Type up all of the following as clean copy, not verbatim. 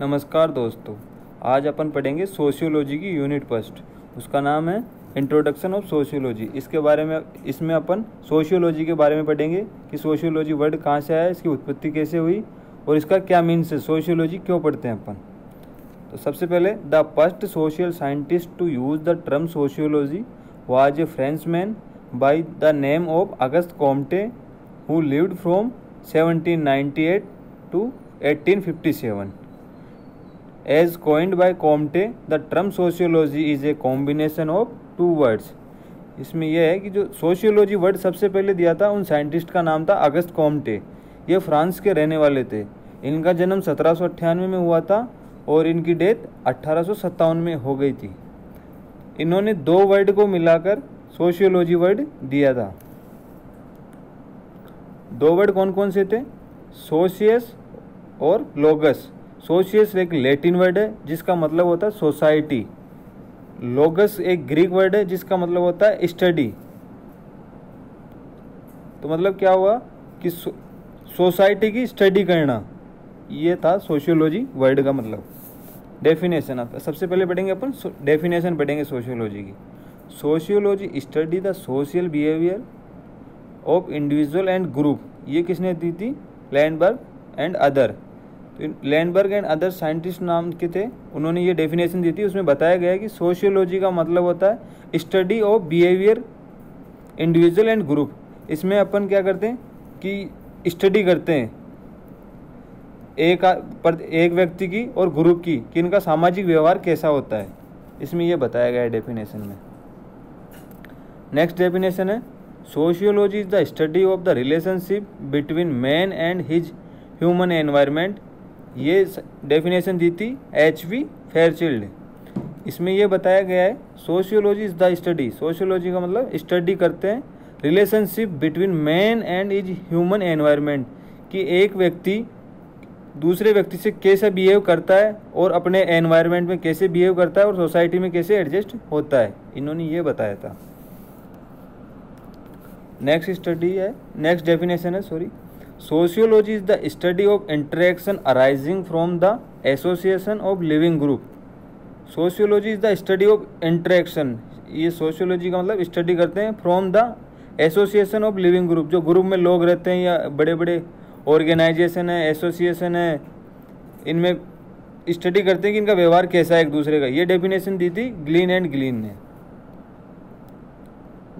नमस्कार दोस्तों, आज अपन पढ़ेंगे सोशियोलॉजी की यूनिट फर्स्ट। उसका नाम है इंट्रोडक्शन ऑफ सोशियोलॉजी। इसमें अपन सोशियोलॉजी के बारे में पढ़ेंगे कि सोशियोलॉजी वर्ड कहाँ से आया, इसकी उत्पत्ति कैसे हुई और इसका क्या मीन्स है, सोशियोलॉजी क्यों पढ़ते हैं अपन। तो सबसे पहले the first social scientist to use the term sociology was a Frenchman by the name of Auguste Comte who lived from 1798 to 1857. As coined by Comte, the term sociology is a combination of two words. इसमें यह है कि जो sociology word सबसे पहले दिया था उन साइंटिस्ट का नाम था अगस्त कॉम्टे। ये फ्रांस के रहने वाले थे। इनका जन्म 1798 में हुआ था और इनकी डेथ 1857 में हो गई थी। इन्होंने दो वर्ड को मिलाकर सोशियोलॉजी वर्ड दिया था। दो वर्ड कौन कौन से थे? सोशियस और लोगस। सोशियस एक लैटिन वर्ड है जिसका मतलब होता है सोसाइटी। लोगस एक ग्रीक वर्ड है जिसका मतलब होता है स्टडी। तो मतलब क्या हुआ कि सोसाइटी की स्टडी करना, ये था सोशियोलॉजी वर्ड का मतलब। डेफिनेशन आप सबसे पहले पढ़ेंगे अपन, डेफिनेशन पढ़ेंगे सोशियोलॉजी की। Sociology study the social behaviour of individual and group. ये किसने दी थी? लैंडबर्ग एंड अदर। तो लैंडबर्ग एंड अदर साइंटिस्ट नाम के थे, उन्होंने ये डेफिनेशन दी थी। उसमें बताया गया है कि सोशियोलॉजी का मतलब होता है study of behaviour individual and group. इसमें अपन क्या करते हैं कि स्टडी करते हैं एक व्यक्ति की और ग्रुप की कि इनका सामाजिक व्यवहार कैसा होता है। इसमें यह बताया गया है डेफिनेशन में। नेक्स्ट डेफिनेशन है sociology is the study of the relationship between man and his human environment. ये डेफिनेशन दी थी H.V. फेयरचिल्ड। इसमें यह बताया गया है sociology is the study, sociology का मतलब स्टडी करते हैं relationship between man and his human environment, कि एक व्यक्ति दूसरे व्यक्ति से कैसे बिहेव करता है और अपने एनवायरनमेंट में कैसे बिहेव करता है और सोसाइटी में कैसे एडजस्ट होता है। इन्होंने ये बताया था। नेक्स्ट डेफिनेशन है sociology is the study of interaction arising from the association of leaving group. Sociology is the study of interaction. ये सोशियोलॉजी का मतलब स्टडी करते हैं from the association of leaving group. जो ग्रुप में लोग रहते हैं या बड़े बड़े ऑर्गेनाइजेशन है, एसोसिएशन है, इनमें स्टडी करते हैं कि इनका व्यवहार कैसा है एक दूसरे का। ये डेफिनेशन दी थी ग्लीन एंड ग्लीन ने।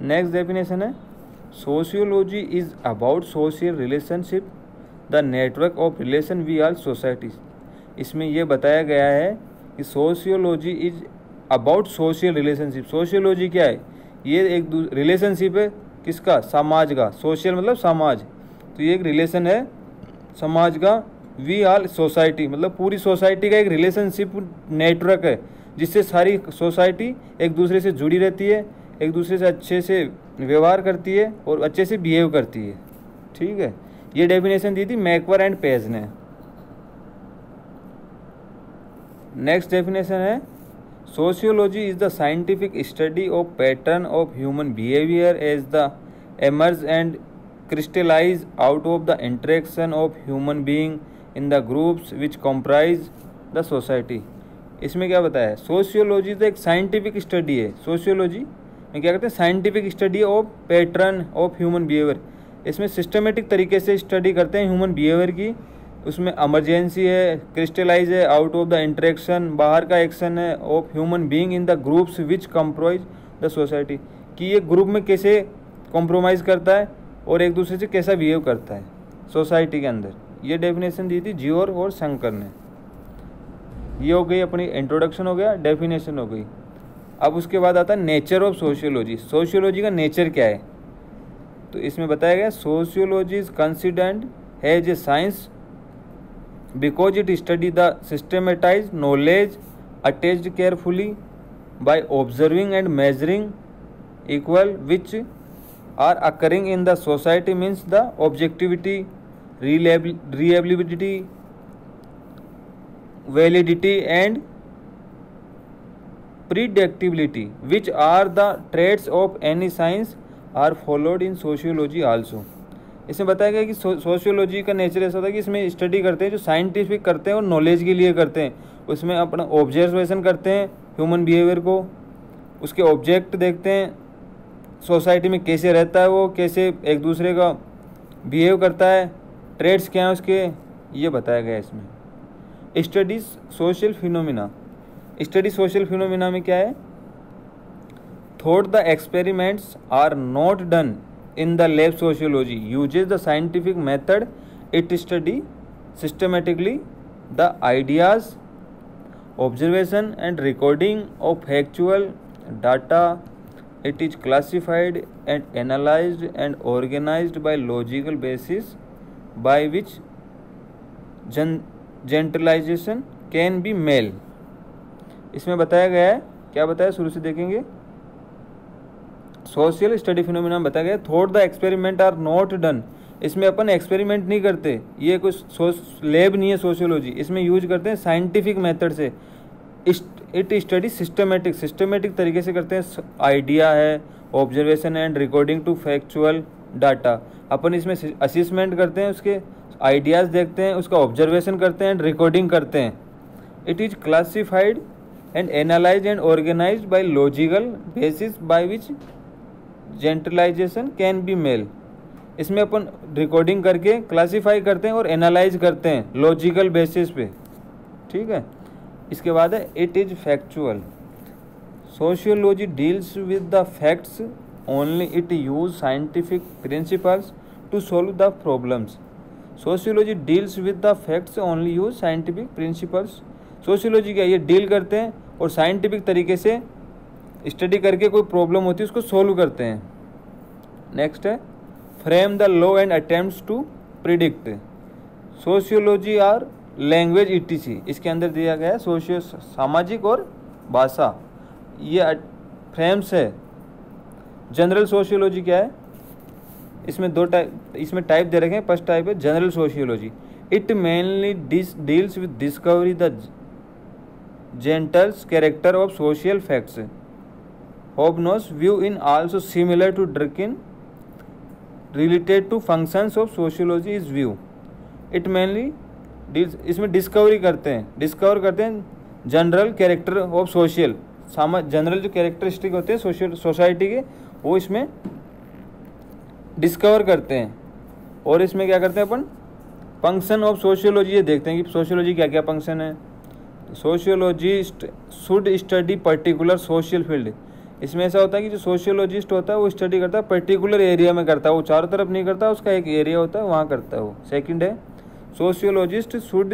नेक्स्ट डेफिनेशन है sociology is about social relationship the network of relation we are societies. इसमें यह बताया गया है कि sociology is about social relationship. Sociology क्या है? ये एक रिलेशनशिप है किसका? समाज का। सोशल मतलब समाज, तो ये एक रिलेशन है समाज का। वी आर सोसाइटी मतलब पूरी सोसाइटी का एक रिलेशनशिप नेटवर्क है जिससे सारी सोसाइटी एक दूसरे से जुड़ी रहती है, एक दूसरे से अच्छे से व्यवहार करती है और अच्छे से बिहेव करती है। ठीक है, ये डेफिनेशन दी थी मैकवर एंड पेज ने। नेक्स्ट डेफिनेशन है sociology is the scientific study of pattern of human behaviour as the emerge and crystallise out of the interaction of human being in the groups which comprise the society. इसमें क्या बताया है? Sociology तो एक scientific study है। Sociology में क्या कहते हैं? Scientific study of pattern of human behaviour. इसमें सिस्टमेटिक तरीके से स्टडी करते हैं ह्यूमन बिहेवियर की। उसमें इमरजेंसी है, क्रिस्टलाइज है, आउट ऑफ द इंटरेक्शन, बाहर का एक्शन है, of human being in the groups which comprise the society, कि ये ग्रुप में कैसे कॉम्प्रोमाइज़ करता है और एक दूसरे से कैसा बिहेव करता है सोसाइटी के अंदर। ये डेफिनेशन दी थी जियोर और शंकर ने। ये हो गई अपनी इंट्रोडक्शन, हो गया डेफिनेशन हो गई। अब उसके बाद आता है नेचर ऑफ सोशियोलॉजी। सोशियोलॉजी का नेचर क्या है? तो इसमें बताया गया sociology is considered as a science because it study the systematise knowledge attached carefully by observing and measuring equal which are occurring in the society means the objectivity, reliability, validity and predictability which are the traits of any science are followed in sociology also. इसमें बताया गया कि sociology का nature ऐसा होता है कि इसमें स्टडी करते हैं जो साइंटिफिक करते हैं और नॉलेज के लिए करते हैं। उसमें अपना ऑब्जर्वेशन करते हैं ह्यूमन बिहेवियर को, उसके ऑब्जेक्ट देखते हैं, सोसाइटी में कैसे रहता है वो, कैसे एक दूसरे का बिहेव करता है, ट्रेड्स क्या हैं उसके, ये बताया गया है इसमें। Studies social phenomena, study social phenomena में क्या है, thought the experiments are not done in the lab. Sociology uses the scientific method. It study systematically the ideas, observation and recording of factual data. It is classified and analyzed and organized by logical basis by which generalization can be made. इसमें बताया गया है, क्या बताया शुरू से देखेंगे, social study phenomena में बताया गया thought the experiment are not done. इसमें अपन एक्सपेरिमेंट नहीं करते, ये कुछ लैब नहीं है सोशियोलॉजी, इसमें यूज करते हैं साइंटिफिक मेथड से। इट स्टडी सिस्टमेटिक तरीके से करते हैं, आइडिया है, observation and recording to factual data. अपन इसमें असेसमेंट करते हैं, उसके आइडियाज़ देखते हैं, उसका ऑब्जर्वेशन करते हैं एंड रिकॉर्डिंग करते हैं। It is classified and analyse and organise by logical basis by which generalisation can be made. इसमें अपन रिकॉर्डिंग करके क्लासीफाई करते हैं और एनालाइज करते हैं लॉजिकल बेसिस पे, ठीक है। इसके बाद है it is factual. Sociology deals with the facts only, it use scientific principles to solve the problems. Sociology deals with the facts only use scientific principles. Sociology क्या, ये डील करते हैं और साइंटिफिक तरीके से स्टडी करके कोई प्रॉब्लम होती है उसको सोल्व करते हैं। नेक्स्ट है frame the law and attempts to predict. Sociology और लैंग्वेज ईटीसी, इसके अंदर दिया गया है सोशियो सामाजिक और भाषा, ये फ्रेम्स है। जनरल सोशियोलॉजी क्या है, इसमें दो टाइप, इसमें टाइप दे रखे हैं। फर्स्ट टाइप है general sociology, it mainly deals with discovery the general character of social facts. Hobbes' view in also similar to Durkheim related to functions of sociology is view. It mainly deals, इसमें discover करते हैं general character of social, general जो characteristic होते हैं social society के, वो इसमें discover करते हैं। और इसमें क्या करते हैं अपन, फंक्शन ऑफ सोशियोलॉजी ये देखते हैं कि सोशियोलॉजी क्या क्या फंक्शन है। Sociologist should study particular social field. इसमें ऐसा होता है कि जो सोशियोलॉजिस्ट होता है वो स्टडी करता है पर्टिकुलर एरिया में करता है, वो चारों तरफ नहीं करता, उसका एक एरिया होता है वहाँ करता है वो। सेकंड है sociologist should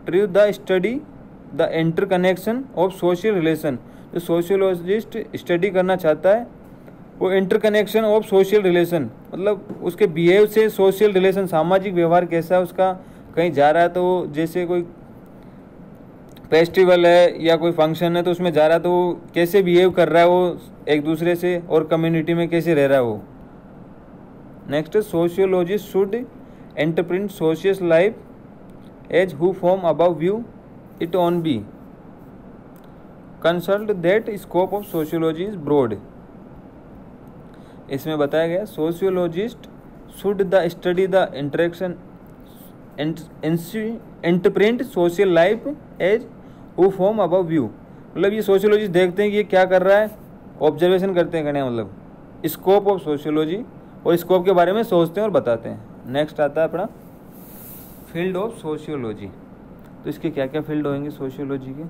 true the study the interconnection of social relation. जो सोशियोलॉजिस्ट स्टडी करना चाहता है वो इंटरकनेक्शन ऑफ सोशल रिलेशन, मतलब उसके बिहेव से सोशल रिलेशन, सामाजिक व्यवहार कैसा है उसका, कहीं जा रहा है तो जैसे कोई फेस्टिवल है या कोई फंक्शन है तो उसमें जा रहा है तो वो कैसे बिहेव कर रहा है वो एक दूसरे से, और कम्युनिटी में कैसे रह रहा है वो। Next sociologist should interpret social life as who form above view it on be consult that scope of sociology is broad. इसमें बताया गया sociologist should the study the interaction interpret social life as who form above view, मतलब ये sociologist देखते हैं कि ये क्या कर रहा है, ऑब्जर्वेशन करते हैं, मतलब स्कोप ऑफ सोशियोलॉजी, और स्कोप के बारे में सोचते हैं और बताते हैं। नेक्स्ट आता है अपना फील्ड ऑफ सोशियोलॉजी। तो इसके क्या क्या फील्ड होंगे सोशियोलॉजी के,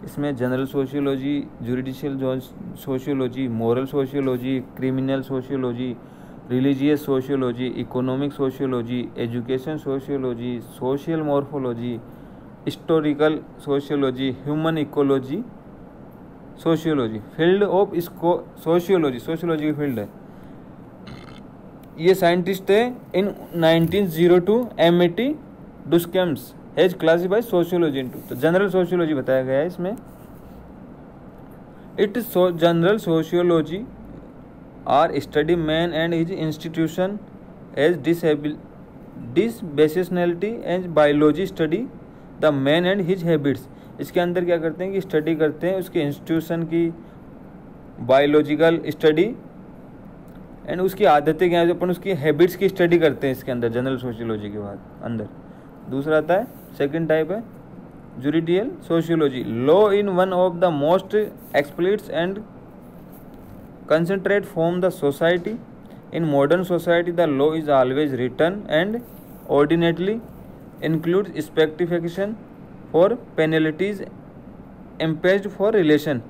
इसमें general sociology, judicial sociology, moral sociology, criminal sociology, religious sociology, economic sociology, education sociology, social morphology, historical sociology, human ecology sociology. Field of इसको सोशियोलॉजी की फील्ड है। ये साइंटिस्ट है in 1902 M.A.T. Durkheim's has classified sociology into. तो general sociology बताया गया है इसमें। It general sociology are study man and his institution as डिसबेसिशनैलिटी and biology study the man and his habits. इसके अंदर क्या करते हैं कि स्टडी करते हैं उसके इंस्टीट्यूशन की, बायोलॉजिकल स्टडी एंड उसकी आदतें क्या है, अपन उसकी हैबिट्स की स्टडी करते हैं इसके अंदर जनरल सोशियोलॉजी के बाद अंदर। दूसरा आता है, सेकंड टाइप है judicial sociology, law in one of the most explicits and concentrate from the society. In modern society the law is always written and ordinarily include specification for penalties imposed for relation.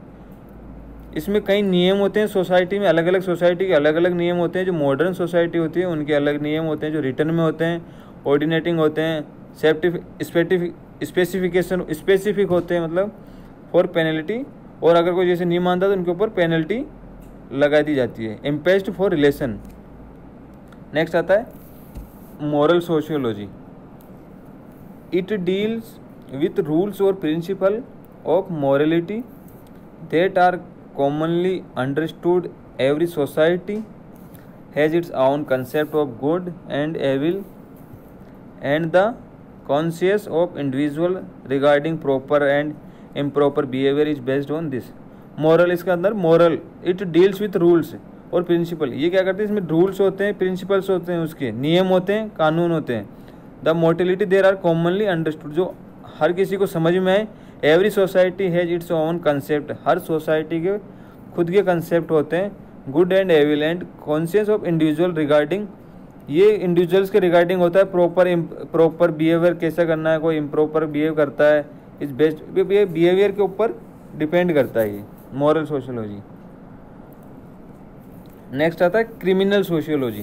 इसमें कई नियम होते हैं society में, अलग अलग society के अलग अलग नियम होते हैं। जो मॉडर्न सोसाइटी होती है उनके अलग नियम होते हैं, जो रिटर्न में होते हैं, ऑर्डिनेटिंग होते हैं, स्पेसिफिक होते हैं, मतलब फॉर पेनल्टी, और अगर कोई जैसे नहीं मानता तो उनके ऊपर पेनल्टी लगा दी जाती है, इम्पोज्ड फॉर रिलेशन। नेक्स्ट आता है moral sociology, it deals with rules और principle of morality that are commonly understood. Every society has its own concept of good and evil, and the conscience of individual regarding proper and improper behavior is based on this. Moral, इसके अंदर moral, it deals with rules और principal. ये क्या करते हैं, इसमें rules होते हैं, प्रिंसिपल्स होते हैं, उसके नियम होते हैं, कानून होते हैं। The morality there are commonly understood, जो हर किसी को समझ में आए। Every society has its own concept, हर सोसाइटी के खुद के कंसेप्ट होते हैं। Good and evil and conscious of individual regarding, ये इंडिविजुअल्स के रिगार्डिंग होता है। प्रॉपर बिहेवियर कैसा करना है, कोई इम्प्रॉपर बिहेव करता है, इस बेस्ट बिहेवियर के ऊपर डिपेंड करता है ये मॉरल सोशियोलॉजी। नेक्स्ट आता है क्रिमिनल सोशियोलॉजी।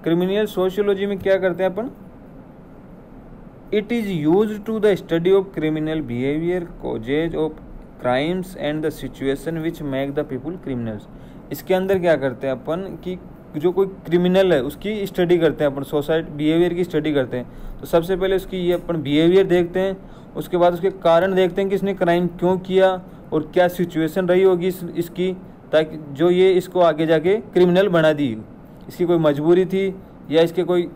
क्रिमिनल सोशियोलॉजी में क्या करते हैं अपन, it is use to the study of criminal behaviour, causes of crimes and the situation which make the people criminals. इसके अंदर क्या करते हैं अपन कि जो कोई क्रिमिनल है उसकी स्टडी करते हैं अपन, सोसाइटी बिहेवियर की स्टडी करते हैं। तो सबसे पहले उसकी ये अपन बिहेवियर देखते हैं, उसके बाद उसके कारण देखते हैं कि इसने क्राइम क्यों किया और क्या सिचुएशन रही होगी इसकी, ताकि जो ये इसको आगे जाके क्रिमिनल बना दी, इसकी कोई मजबूरी थी या इसके कोई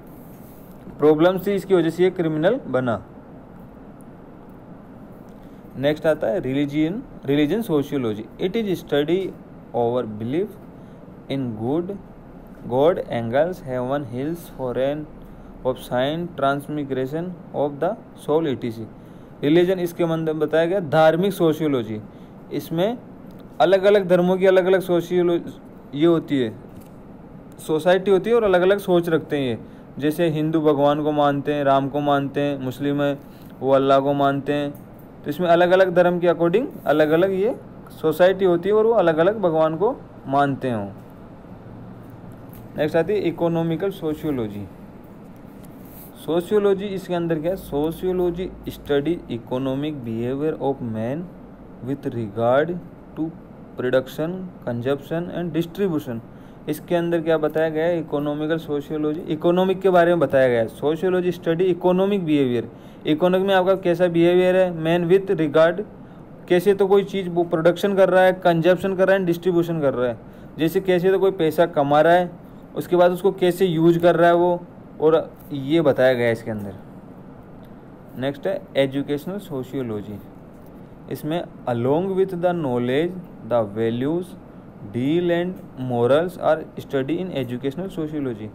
प्रॉब्लम थी, इसकी वजह से ये क्रिमिनल बना। नेक्स्ट आता है religion sociology, it is study over belief in God, angels, heaven, hills, foreign of sign, transmigration of the soul, etc. Religion इसके अंदर बताया गया धार्मिक सोशियोलॉजी, इसमें अलग अलग धर्मों की अलग अलग सोशियोलॉजी ये होती है, सोसाइटी होती है और अलग अलग सोच रखते हैं ये। जैसे हिंदू भगवान को मानते हैं, राम को मानते हैं, मुस्लिम है वो अल्लाह को मानते हैं। तो इसमें अलग अलग धर्म के अकॉर्डिंग अलग अलग ये सोसाइटी होती है और वो अलग अलग भगवान को मानते हैं। नेक्स्ट आती है इकोनॉमिकल सोशियोलॉजी। सोशियोलॉजी इसके अंदर क्या है, sociology study economic behaviour of man with regard to production, consumption and distribution. इसके अंदर क्या बताया गया है, इकोनॉमिकल सोशियोलॉजी इकोनॉमिक के बारे में बताया गया है। Sociology study economic behaviour, economic में आपका कैसा बिहेवियर है, मैन विथ रिगार्ड, कैसे तो कोई चीज़ वो प्रोडक्शन कर रहा है, कंजप्शन कर रहा है, डिस्ट्रीब्यूशन कर रहा है। जैसे कैसे तो कोई पैसा कमा रहा है, उसके बाद उसको कैसे यूज कर रहा है वो, और ये बताया गया है इसके अंदर। नेक्स्ट है एजुकेशनल सोशियोलॉजी, इसमें along with the knowledge the values deal and morals are study in educational sociology.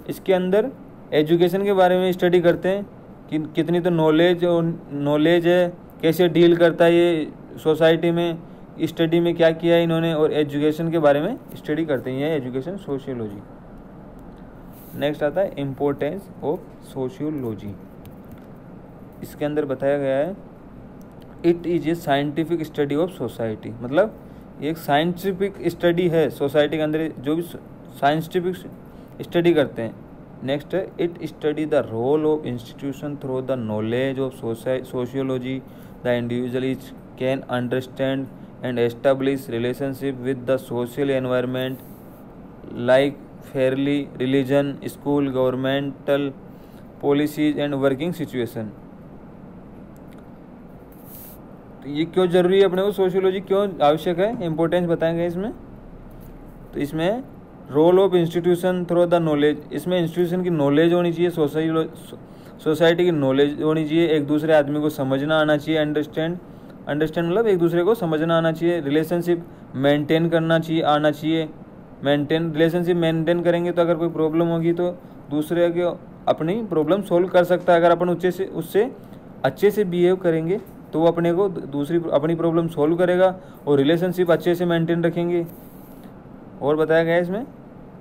इसके अंदर एजुकेशन के बारे में स्टडी करते हैं कि कितनी तो नॉलेज है, कैसे डील करता है ये सोसाइटी में, स्टडी में क्या किया है इन्होंने, और एजुकेशन के बारे में स्टडी करते हैं, ये एजुकेशन सोशियोलॉजी। नेक्स्ट आता है इम्पोर्टेंस ऑफ सोशियोलॉजी। इसके अंदर बताया गया है it is a scientific study of society, मतलब एक साइंटिफिक स्टडी है सोसाइटी के अंदर, जो भी साइंटिफिक स्टडी करते हैं। नेक्स्ट है it study the role of institution through the knowledge of sociology the individual is can understand and establish relationship with the social environment like fairly, religion, school, governmental policies and working situation. तो ये क्यों जरूरी है अपने को, sociology क्यों आवश्यक है, इंपॉर्टेंस बताएंगे इसमें। तो इसमें role of institution through the knowledge, इसमें इंस्टीट्यूशन की नॉलेज होनी चाहिए, सोसाइटी की नॉलेज होनी चाहिए, एक दूसरे आदमी को समझना आना चाहिए, अंडरस्टैंड मतलब एक दूसरे को समझना आना चाहिए, रिलेशनशिप मेंटेन करना चाहिए आना चाहिए, रिलेशनशिप मेंटेन करेंगे तो अगर कोई प्रॉब्लम होगी तो दूसरे के अपनी प्रॉब्लम सोल्व कर सकता है। अगर अपन उससे अच्छे से बिहेव करेंगे तो वो अपने को अपनी प्रॉब्लम सोल्व करेगा और रिलेशनशिप अच्छे से मेंटेन रखेंगे। और बताया गया है इसमें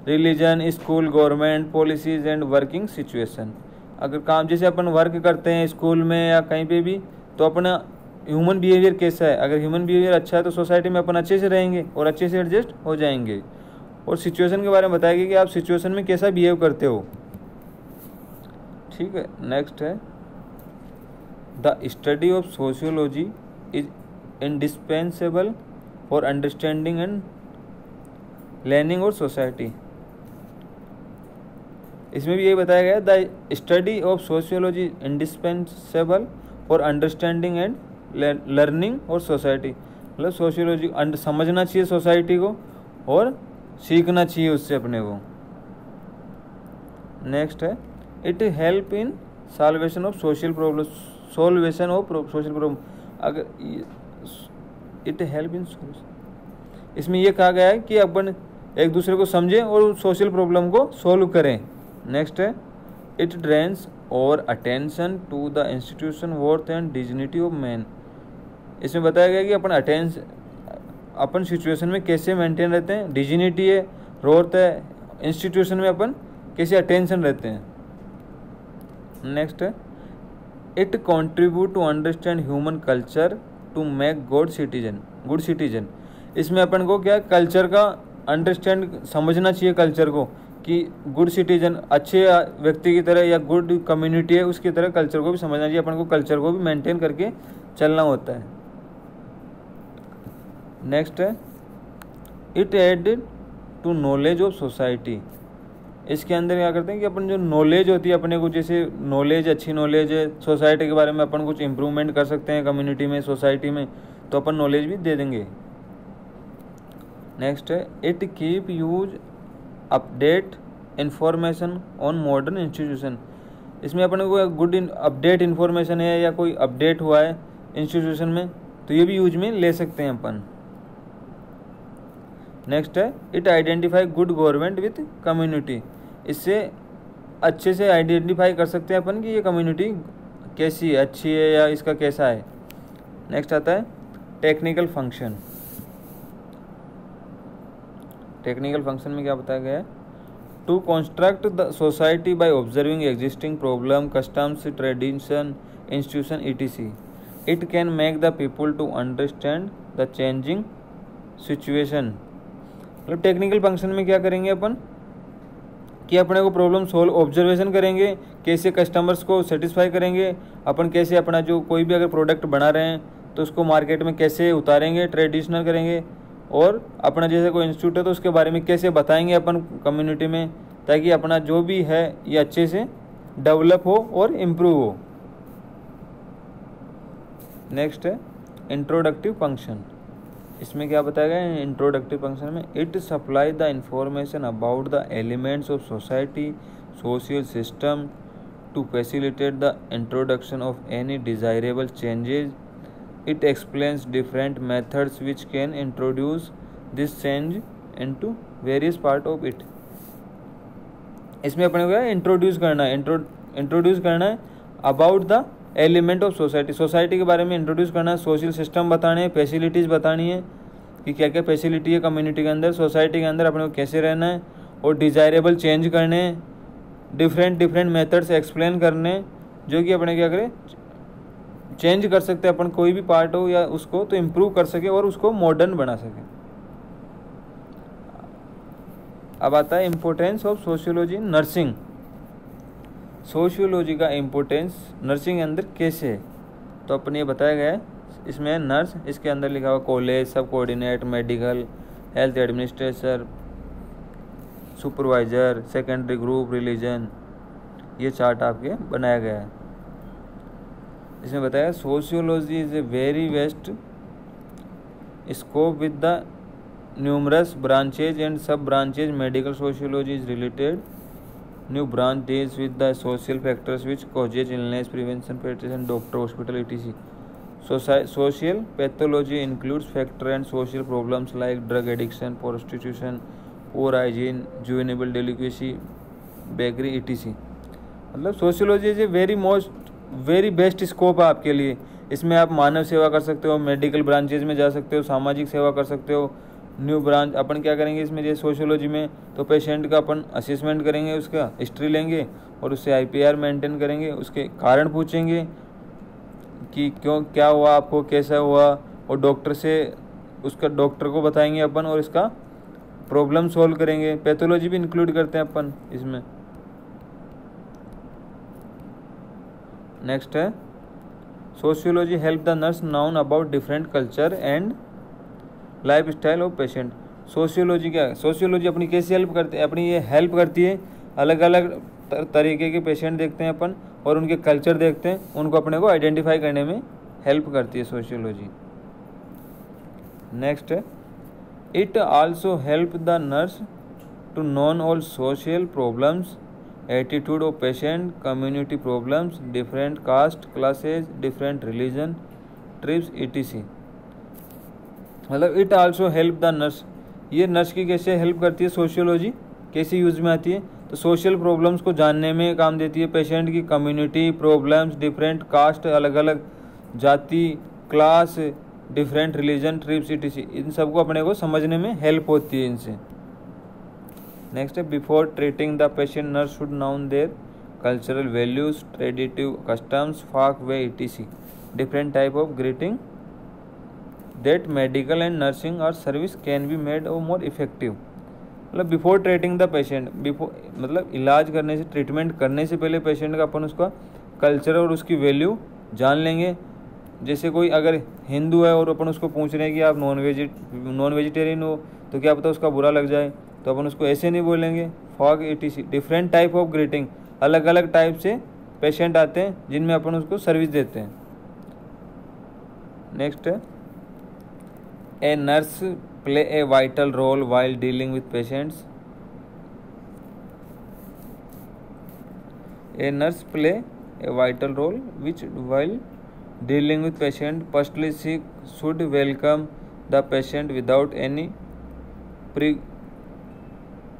religion, school, government, policies and working situation. अगर काम जैसे अपन वर्क करते हैं स्कूल में या कहीं पे भी, तो अपना ह्यूमन बिहेवियर कैसा है, अगर ह्यूमन बिहेवियर अच्छा है तो सोसाइटी में अपन अच्छे से रहेंगे और अच्छे से एडजस्ट हो जाएंगे। और सिचुएशन के बारे में बताया गया कि आप सिचुएशन में कैसा बिहेव करते हो। ठीक है, नेक्स्ट है the study of sociology is indispensable for understanding and learning और सोसाइटी। इसमें भी यही बताया गया the study of sociology indispensable for understanding and learning और सोसाइटी। मतलब सोशियोलॉजी समझना चाहिए सोसाइटी को और सीखना चाहिए उससे अपने को। नेक्स्ट है it help in solvation of social problem, solution of social problem. अगर इट हेल्प इन, इसमें यह कहा गया है कि अपन एक दूसरे को समझें और सोशल प्रॉब्लम को सोल्व करें। नेक्स्ट है it drains our attention to the institution worth and dignity of man. इसमें बताया गया कि अपन सिचुएशन में कैसे मेंटेन रहते हैं, डिग्निटी है, वर्थ है, इंस्टीट्यूशन में अपन कैसे अटेंशन रहते हैं। नेक्स्ट है it contribute to understand human culture to make good citizen. इसमें अपन को क्या कल्चर का अंडरस्टैंड समझना चाहिए, कल्चर को कि गुड सिटीजन अच्छे व्यक्ति की तरह या गुड कम्युनिटी है उसकी तरह कल्चर को भी समझना चाहिए। अपन को कल्चर को भी मेंटेन करके चलना होता है। नेक्स्ट है it added to knowledge of society. इसके अंदर क्या करते हैं कि अपन जो नॉलेज होती है अपने को, जैसे नॉलेज, अच्छी नॉलेज है सोसाइटी के बारे में, अपन कुछ इम्प्रूवमेंट कर सकते हैं कम्युनिटी में, सोसाइटी में, तो अपन नॉलेज भी दे देंगे। नेक्स्ट है it keep use update information on modern institution. इसमें अपने को गुड अपडेट इंफॉर्मेशन है या कोई अपडेट हुआ है इंस्टीट्यूशन में तो ये भी यूज में ले सकते हैं अपन। नेक्स्ट है it identify good government with community. इससे अच्छे से आइडेंटिफाई कर सकते हैं अपन कि ये कम्युनिटी कैसी है, अच्छी है या इसका कैसा है। नेक्स्ट आता है टेक्निकल फंक्शन। टेक्निकल फंक्शन में क्या बताया गया है to construct the society by observing existing problem, customs, tradition, institution etc. It can make the people to understand the changing situation. मतलब टेक्निकल फंक्शन में क्या करेंगे अपन कि अपने को प्रॉब्लम सोल्व, ऑब्जर्वेशन करेंगे, कैसे कस्टमर्स को सेटिस्फाई करेंगे, अपन कैसे अपना जो कोई भी अगर प्रोडक्ट बना रहे हैं तो उसको मार्केट में कैसे उतारेंगे, ट्रेडिशनल करेंगे, और अपना जैसे कोई इंस्टीट्यूट है तो उसके बारे में कैसे बताएंगे अपन कम्युनिटी में, ताकि अपना जो भी है ये अच्छे से डेवलप हो और इम्प्रूव हो। नेक्स्ट है इंट्रोडक्टिव फंक्शन। इसमें क्या बताया गया है इंट्रोडक्टिव फंक्शन में it supply the information about the elements of society, social system to facilitate the introduction of any desirable changes. It explains different methods which can introduce this change into various part of it. इसमें अपने को introduce करना है, introduce करना है about the element of society. Society के बारे में इंट्रोड्यूस करना है, सोशल सिस्टम बताने हैं, फैसिलिटीज़ बतानी है कि क्या क्या फैसिलिटी है कम्युनिटी के अंदर, सोसाइटी के अंदर अपने को कैसे रहना है, और डिजायरेबल चेंज करने हैं, डिफरेंट मेथड्स एक्सप्लेन करने जो कि अपने क्या करें चेंज कर सकते हैं अपन, कोई भी पार्ट हो या उसको तो इम्प्रूव कर सके और उसको मॉडर्न बना सके। अब आता है importance of sociology in nursing. Sociology का इम्पोर्टेंस नर्सिंग के अंदर कैसे है, तो अपन ये बताया गया है। इसमें नर्स, इसके अंदर लिखा हुआ college, sub coordinate, medical, health administrator, supervisor, secondary group, religion, ये चार्ट आपके बनाया गया है। इसमें बताया sociology is a very vast scope with the numerous branches and sub branches. Medical sociology is related new branch deals with the social factors which causes illness, prevention, paediatrician, doctor, hospital etc. Social pathology includes factor and social problems like drug addiction, prostitution, pour hygiene, जुवेनेबल डेलिक्वेसी, bakery etc। मतलब sociology is a very best scope है आपके लिए। इसमें आप मानव सेवा कर सकते हो, मेडिकल ब्रांचेज में जा सकते हो, सामाजिक सेवा कर सकते हो। न्यू ब्रांच अपन क्या करेंगे इसमें, जैसे सोशियोलॉजी में तो पेशेंट का अपन असेसमेंट करेंगे, उसका हिस्ट्री लेंगे और उससे IPR मेंटेन करेंगे, उसके कारण पूछेंगे कि क्यों, क्या हुआ आपको, कैसा हुआ, और डॉक्टर से उसका डॉक्टर को बताएंगे अपन और इसका प्रॉब्लम सॉल्व करेंगे। पैथोलॉजी भी इंक्लूड करते हैं अपन इसमें। नेक्स्ट है sociology help the nurse noun about different culture and life style of patient. Sociology क्या है, सोशियोलॉजी अपनी कैसे हेल्प करती है, अपनी ये हेल्प करती है अलग अलग तरीके के पेशेंट देखते हैं अपन और उनके कल्चर देखते हैं, उनको अपने को आइडेंटिफाई करने में हेल्प करती है सोशियोलॉजी। नेक्स्ट है it also help the nurse to known all social problems, attitude of patient, community problems, different caste classes, different religion, tribes etc। मतलब it also help the nurse, ये nurse की कैसे help करती है sociology, कैसे use में आती है, तो सोशल प्रॉब्लम्स को जानने में काम देती है, पेशेंट की कम्युनिटी प्रॉब्लम्स, डिफरेंट कास्ट अलग अलग जाति, class, different religion, tribes etc, इन सबको अपने को समझने में हेल्प होती है इनसे। नेक्स्ट है before treating the patient nurse should known their cultural values, traditional customs, folk way etc, different type of greeting that medical and nursing or service can be made or more effective. मतलब before treating the patient, before मतलब इलाज करने से, treatment करने से पहले patient का अपन उसका कल्चर और उसकी वैल्यू जान लेंगे। जैसे कोई अगर हिंदू है और अपन उसको पूछ रहे हैं कि आप नॉन वेजिटेरियन हो, तो क्या पता उसका बुरा लग जाए, तो अपन उसको ऐसे नहीं बोलेंगे, fog etc। Different type of greeting, अलग अलग टाइप से पेशेंट आते हैं जिनमें अपन उसको सर्विस देते हैं। नेक्स्ट है a nurse play a vital role while dealing with patients. A nurse play a vital role which while dealing with patient. Firstly, she should welcome the patient without any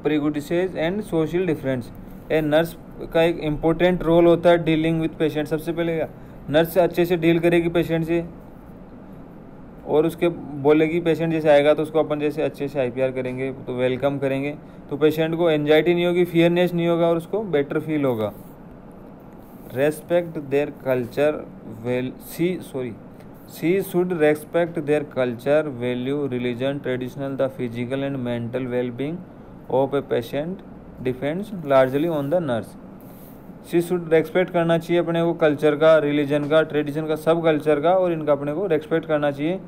prejudices and social difference। A nurse का एक important role होता है dealing with patient. सबसे पहले nurse अच्छे से deal करेगी patient से और उसके बोलेगी, पेशेंट जैसे आएगा तो उसको अपन जैसे अच्छे से IPR करेंगे, तो वेलकम करेंगे, तो पेशेंट को एंजाइटी नहीं होगी, फियरनेस नहीं होगा और उसको बेटर फील होगा। Respect their culture, she should respect their culture, value, religion, traditional, the physical and mental well-being of a patient depends largely on the nurse। she should respect करना चाहिए अपने को कल्चर का, रिलीजन का, tradition का, सब culture का, और इनका अपने को रेस्पेक्ट करना चाहिए।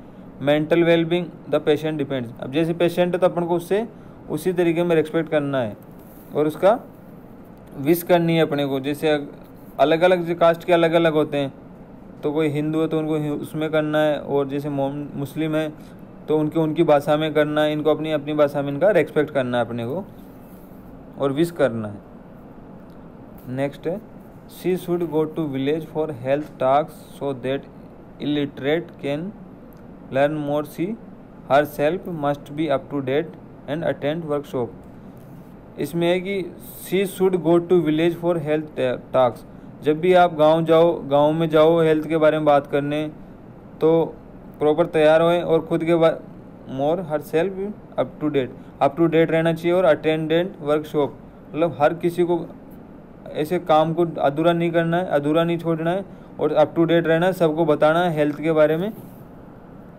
Mental wellbeing the patient depends, अब जैसे पेशेंट है तो अपन को उससे उसी तरीके में रेस्पेक्ट करना है और उसका विश करनी है अपने को। जैसे अलग अलग जो कास्ट के अलग अलग होते हैं, तो कोई हिंदू है तो उनको उसमें करना है, और जैसे मुस्लिम है तो उनकी भाषा में करना है, इनको अपनी अपनी भाषा में इनका रेस्पेक्ट करना है अपने को और विश करना है। नेक्स्ट है she should go to village for health talks so that illiterate can learn more. She herself must be up to date and attend workshop. इसमें है कि she should go to village for health talks, जब भी आप गांव में जाओ health के बारे में बात करने, तो प्रॉपर तैयार होएं और खुद के बाद more herself up to date रहना चाहिए, और अटेंडेंट वर्कशॉप, मतलब हर किसी को ऐसे काम को अधूरा नहीं करना है, अधूरा नहीं छोड़ना है और अप टू डेट रहना है, सबको बताना है हेल्थ के बारे में,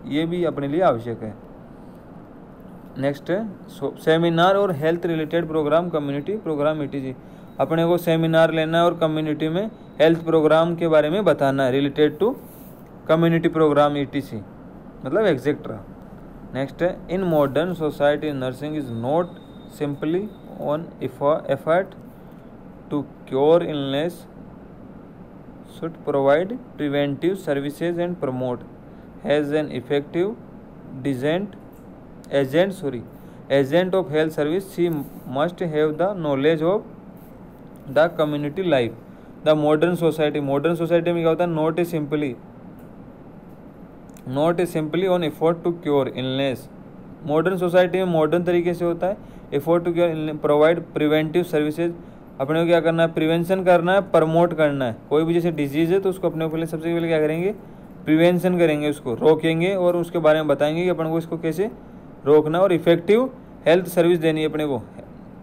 ये भी अपने लिए आवश्यक है। नेक्स्ट है सेमिनार और health related program, community program etc। अपने को सेमिनार लेना है और कम्युनिटी में हेल्थ प्रोग्राम के बारे में बताना है related to community program etc, मतलब एक्सेट्रा। नेक्स्ट है in modern society nursing is not simply on effort to cure illness, should provide preventive services and promote, has an effective agent of health service। she must have the knowledge of the community life। the modern society में क्या होता है, not a simply on effort to cure illness। Modern society में modern तरीके से होता है effort to provide preventive services, अपने को क्या करना है, प्रिवेंशन करना है, प्रमोट करना है। कोई भी जैसे डिजीज़ है तो उसको अपने को पहले सबसे पहले क्या करेंगे, प्रिवेंशन करेंगे, उसको रोकेंगे और उसके बारे में बताएंगे कि अपन को इसको कैसे रोकना, और इफेक्टिव हेल्थ सर्विस देनी है अपने को।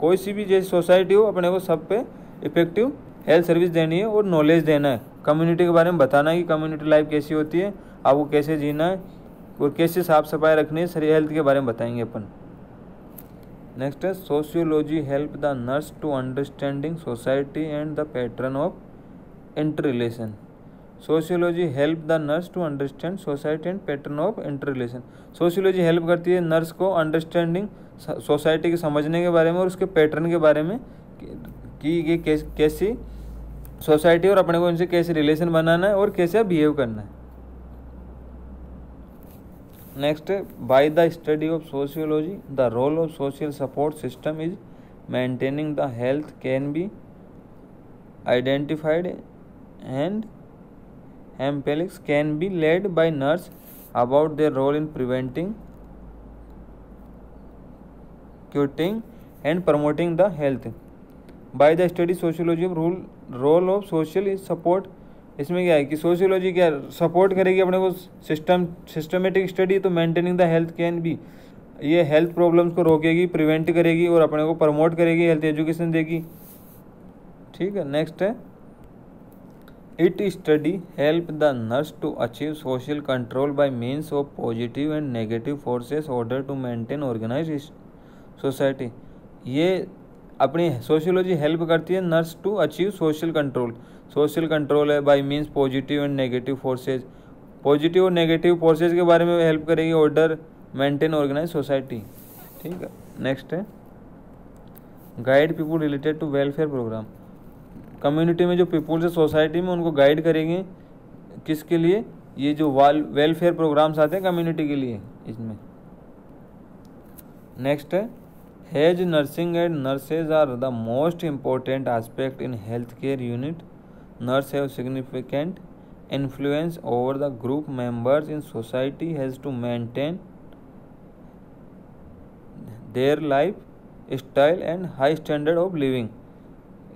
कोई सी भी जैसी सोसाइटी हो अपने को सब पे इफेक्टिव हेल्थ सर्विस देनी है और नॉलेज देना है, कम्युनिटी के बारे में बताना है कि कम्युनिटी लाइफ कैसी होती है, आपको कैसे जीना है और कैसे साफ सफाई रखनी है, सारी हेल्थ के बारे में बताएंगे अपन। नेक्स्ट है sociology help the nurse to understanding society and the pattern of interrelation. Sociology help the nurse to understand society and pattern of interrelation. Sociology help करती है नर्स को अंडरस्टैंडिंग सोसाइटी के समझने के बारे में और उसके पैटर्न के बारे में कि ये कैसी सोसाइटी और अपने को इनसे कैसे रिलेशन बनाना है और कैसे बिहेव करना है। नेक्स्ट है by the study of sociology the role of social support system is maintaining the health can be identified and empirics can be led by nurse about their role in preventing, curing and promoting the health. By the study sociology of role of social support, इसमें क्या है कि sociology क्या support करेगी अपने को, systematic study तो maintaining the health can B, ये हेल्थ प्रॉब्लम्स को रोकेगी, प्रिवेंट करेगी और अपने को प्रमोट करेगी, हेल्थ एजुकेशन देगी। ठीक है, नेक्स्ट है it study help the nurse to achieve social control by means of positive and negative forces order to maintain organised society. ये अपनी सोशियोलॉजी हेल्प करती है nurse to achieve social control. Social control है by means positive and negative forces, positive और negative forces के बारे में help करेगी, ऑर्डर मेंटेन ऑर्गेनाइज सोसाइटी। ठीक है, नेक्स्ट है guide people related to welfare programme. Community में जो पीपुल्स है सोसाइटी में उनको गाइड करेंगे, किसके लिए, ये जो वेलफेयर प्रोग्राम्स आते हैं कम्युनिटी के लिए इसमें। नेक्स्ट है has nursing and nurses are the most important aspect in health care unit. Nurse have significant influence over the group members in society, has to maintain their life style and high standard of living.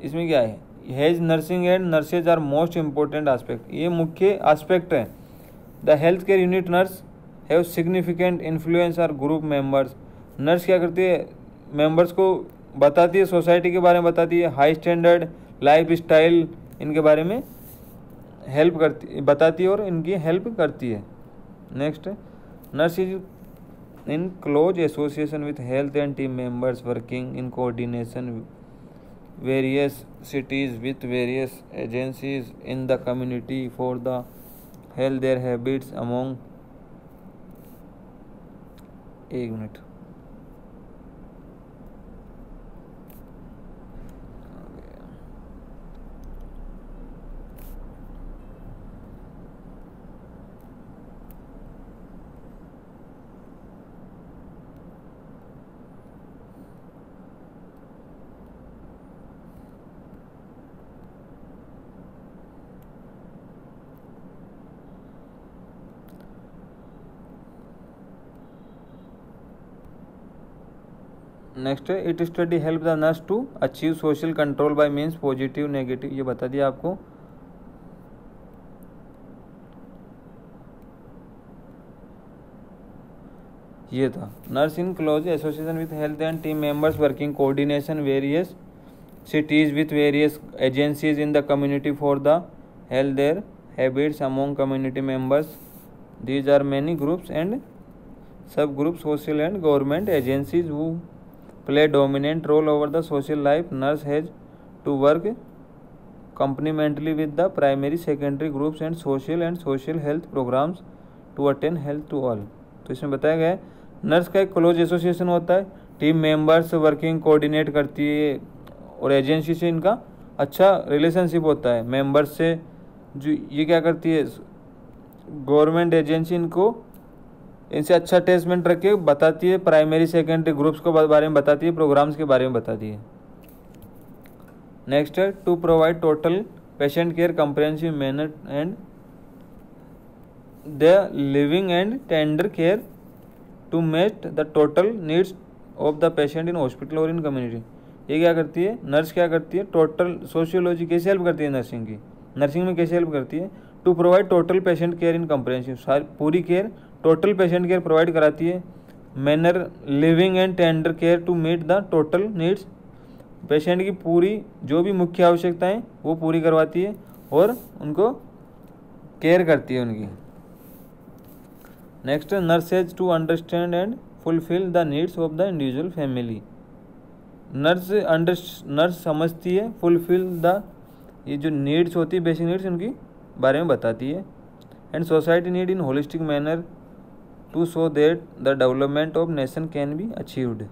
इसमें क्या है, has nursing and nurses are most important aspect, ये मुख्य aspect है। The health care unit nurse have significant influence are group members. Nurse क्या करती है, members को बताती है, सोसाइटी के बारे में बताती है, हाई स्टैंडर्ड लाइफ स्टाइल इनके बारे में हेल्प करती बताती है और इनकी हेल्प करती है। Next nurse is in close association with health and team members working in coordination various cities with various agencies in the community for the health their habits among। एक मिनट, नेक्स्ट है it study help the nurse to achieve social control by means positive negative, ये बता दिया आपको। ये था nurse in close association with health and team members working coordination various cities with various agencies in the community for the health their habits among community members. These are many groups and subgroups, social and government agencies who play dominant role over the social life. Nurse has to work complementarily with the primary secondary groups and social health programs to attain health to all. तो इसमें बताया गया है nurse का एक close association होता है, team members working coordinate करती है और एजेंसी से इनका अच्छा रिलेशनशिप होता है। मेंबर्स से जो ये क्या करती है, गवर्नमेंट एजेंसी इनको इनसे अच्छा अटैचमेंट रख के बताती है, प्राइमरी सेकेंडरी ग्रुप्स को बारे में बताती है, प्रोग्राम्स के बारे में बताती है। नेक्स्ट है to provide total patient care comprehensive manner and the living and tender care to meet the total needs of the patient in hospital और इन कम्युनिटी। ये क्या करती है, नर्स क्या करती है, टोटल सोशियोलॉजी कैसे हेल्प करती है नर्सिंग की, नर्सिंग में कैसे हेल्प करती है, to provide total patient care in comprehensive, सारी पूरी care total patient care provide कराती है, manner living and tender care to meet the total needs, patient की पूरी जो भी मुख्य आवश्यकताएं वो पूरी करवाती है और उनको केयर करती है उनकी। Next, nurse has to understand and fulfil the needs of the individual family, nurse समझती है, फुलफिल द ये जो नीड्स होती है बेसिक नीड्स उनकी बारे में बताती है, and society need in holistic manner to so that the development of nation can be achieved.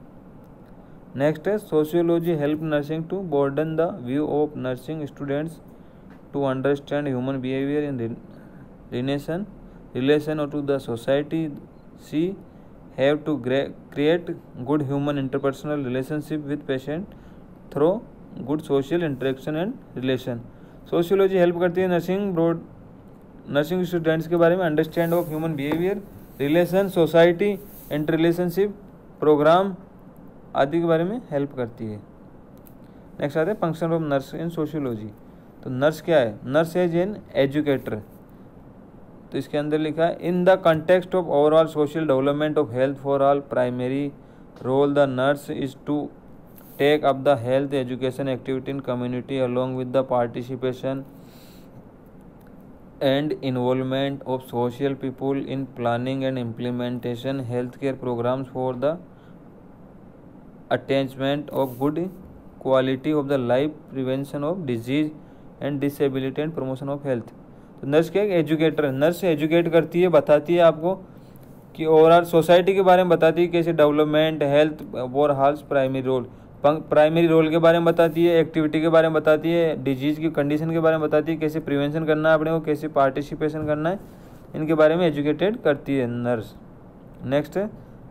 Next है sociology help nursing to broaden the view of nursing students to understand human behaviour in relation or to the society. She have to create good human interpersonal relationship with patient through good social interaction and relation. Sociology help करती है nursing students के बारे में understand of human behaviour, relation, society, inter relationship, programme आदि के बारे में help करती है। नेक्स्ट आते हैं function of nurse in sociology. तो नर्स क्या है, नर्स एज एन एजुकेटर, तो इसके अंदर लिखा है in the context of overall social development of health for all primary role the nurse is to take up the health education activity in community along with the participation and involvement of social people in planning and implementation health care programmes for the attachment of good quality of the life, prevention of disease and disability and promotion of health. तो nurse क्या educator, nurse educate करती है, बताती है आपको कि overall society के बारे में बताती है, कैसे डेवलपमेंट हेल्थ और हाल्स प्राइमरी रोल के बारे में बताती है, एक्टिविटी के बारे में बताती है, डिजीज़ की कंडीशन के बारे में बताती है, कैसे प्रिवेंशन करना है अपने को, कैसे पार्टिसिपेशन करना है, इनके बारे में एजुकेटेड करती है नर्स। नेक्स्ट है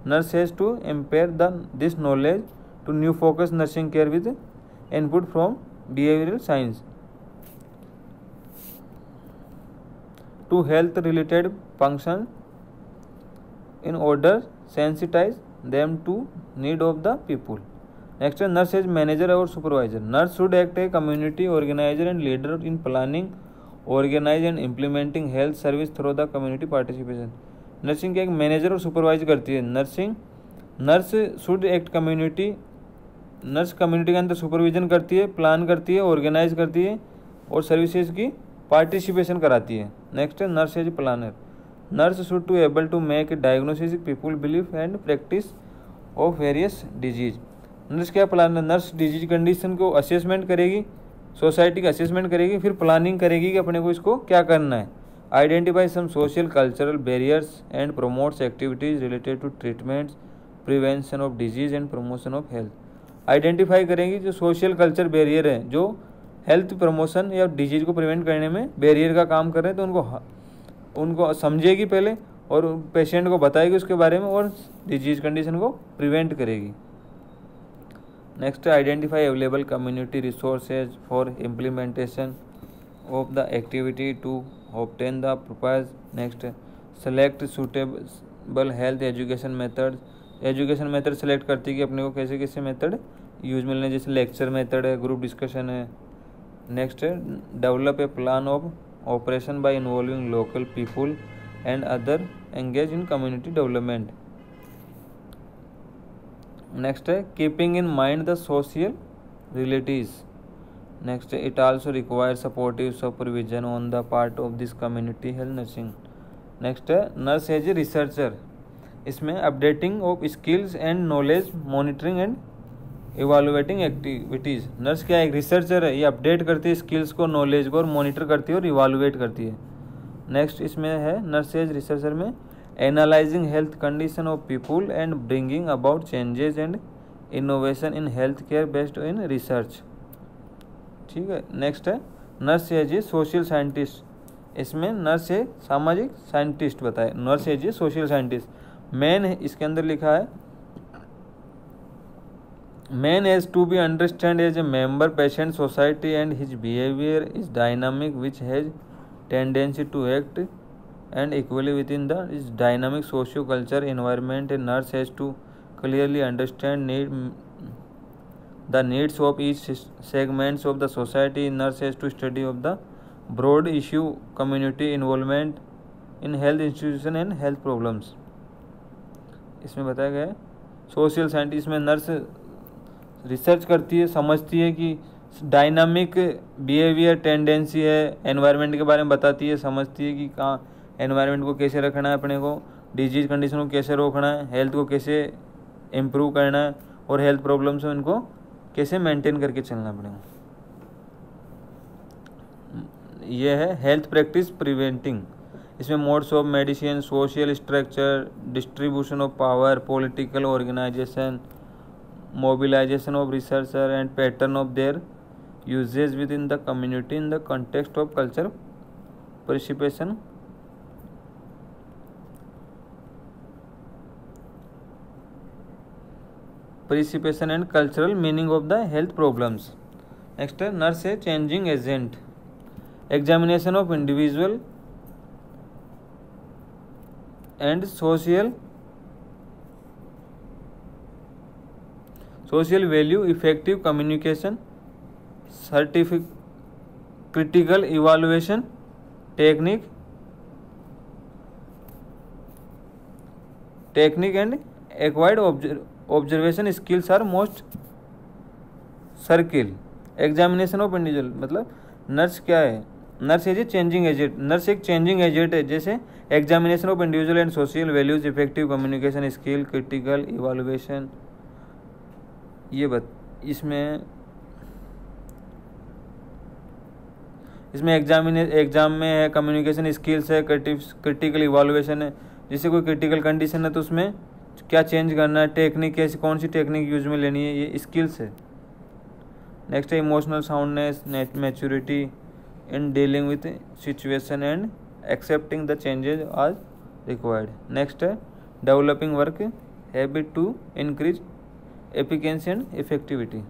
nurse has to impart this knowledge to new focus nursing care with input from behavioural science to health related function in order sensitize them to need of the people. Next, nurse is manager or supervisor. Nurse should act as community organizer and leader in planning, organize and implementing health service through the community participation. Nursing के एक manager और supervise करती है। Nurse should act community, nurse community के अंदर supervision करती है, plan करती है, ऑर्गेनाइज करती है और सर्विसेज की पार्टिसिपेशन कराती है। नेक्स्ट है nurse as planner, nurse should to able to make diagnosis people belief and practice of various disease. Nurse क्या प्लानर, नर्स डिजीज कंडीशन को असेसमेंट करेगी, सोसाइटी का असेसमेंट करेगी, फिर प्लानिंग करेगी कि अपने को इसको क्या करना है, identify some social cultural barriers and promotes activities related to treatments, prevention of disease and promotion of health. Identify करेंगी जो सोशल कल्चर बैरियर है, जो हेल्थ प्रमोशन या डिजीज को प्रिवेंट करने में बैरियर का काम कर रहे हैं, तो उनको समझेगी पहले और पेशेंट को बताएगी उसके बारे में और डिजीज कंडीशन को प्रिवेंट करेगी। Next, identify available community resources for implementation of the activity to obtain the purpose. Next, select suitable health education method, education method select करती है कि अपने को कैसे कैसे मेथड यूज मिलने, जैसे लेक्चर मेथड है, ग्रुप डिस्कशन है। नेक्स्ट है develop a plan of operation by involving local people and other engage in community development. Next है keeping in mind the social relatives. Next it also require supportive supervision on the part of this community health nursing. Next है nurse as a researcher, इसमें updating of skills and knowledge, monitoring and evaluating activities. Nurse क्या एक researcher है, ये update करती है skills को, knowledge को और मॉनिटर करती है और इवालुएट करती है। नेक्स्ट इसमें है नर्स एज रिसर्चर में analysing health condition of people and bringing about changes and innovation in health care based in research. ठीक है। नेक्स्ट है nurse as a social scientist, इसमें नर्स ए सामाजिक साइंटिस्ट बताए, nurse as a social scientist. मैन इसके अंदर लिखा है Man has to be understood as a member patient society and his behavior is dynamic which has tendency to act and equally within the is dynamic socio-culture environment. A nurse has to clearly understand the needs of each segments of the society. Nurse has to study of the broad issue, community involvement in health institution and health problems. इसमें बताया गया है social scientist में nurse research करती है, समझती है कि डायनामिक बिहेवियर टेंडेंसी है, एनवायरनमेंट के बारे में बताती है, समझती है कि कहाँ एनवायरनमेंट को कैसे रखना है, अपने को डिजीज कंडीशन को कैसे रोकना है, हेल्थ को कैसे इम्प्रूव करना है और हेल्थ प्रॉब्लम्स हैं उनको कैसे मेंटेन करके चलना पड़ेगा. ये है हेल्थ प्रैक्टिस प्रिवेंटिंग. इसमें modes of medicine, social structure, distribution of power, political organisation, mobilization of researcher and pattern of their uses within the community in the context of culture participation. And cultural meaning of the health problems. Next है nurse है changing agent. Examination of individual and social value, effective communication, critical evaluation technique and acquired observation skills are most circle. Examination of individual मतलब nurse क्या है, nurse है जी changing agent. Nurse एक changing agent है. जैसे examination of individual and social values, effective communication skill, critical evaluation. ये इसमें exam में है, कम्युनिकेशन स्किल्स है, क्रिटिकल इवालुएशन है. जैसे कोई क्रिटिकल कंडीशन है तो उसमें क्या चेंज करना है, टेक्निक कैसी, कौन सी टेक्निक यूज में लेनी है, ये स्किल्स है. नेक्स्ट है emotional soundness, maturity in dealing with situation and accepting the changes as required. Next है developing work habit to increase efficiency and effectivity.